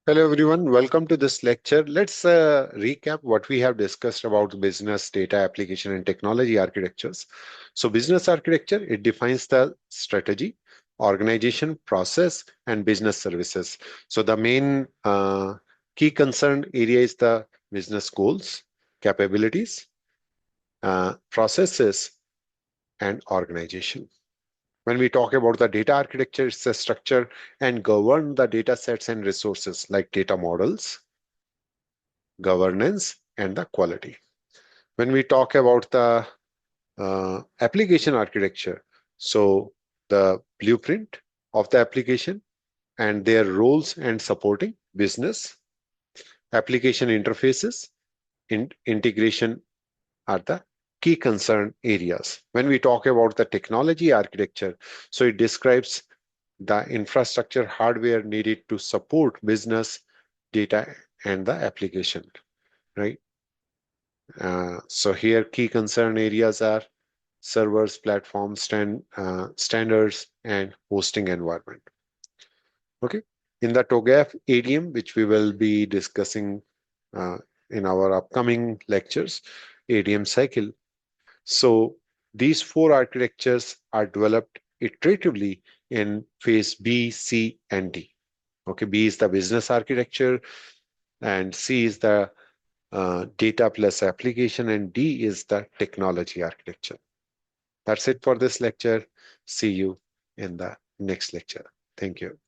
Hello everyone, welcome to this lecture. Let's recap what we have discussed about business, data, application, and technology architectures. So business architecture, it defines the strategy, organization, process, and business services. So the main key concern area is the business goals, capabilities, processes, and organization. When we talk about the data architecture, it's a structure and govern the data sets and resources like data models, governance, and the quality. When we talk about the application architecture, so the blueprint of the application and their roles and supporting business, application interfaces, integration are the key concern areas. When we talk about the technology architecture, so it describes the infrastructure hardware needed to support business data and the application, right? So here key concern areas are servers, platforms, standards, and hosting environment. Okay. In the TOGAF ADM, which we will be discussing uh, in our upcoming lectures, ADM cycle. So these four architectures are developed iteratively in phase B, C, and D. Okay, B is the business architecture, and C is the data plus application, and D is the technology architecture. That's it for this lecture. See you in the next lecture. Thank you.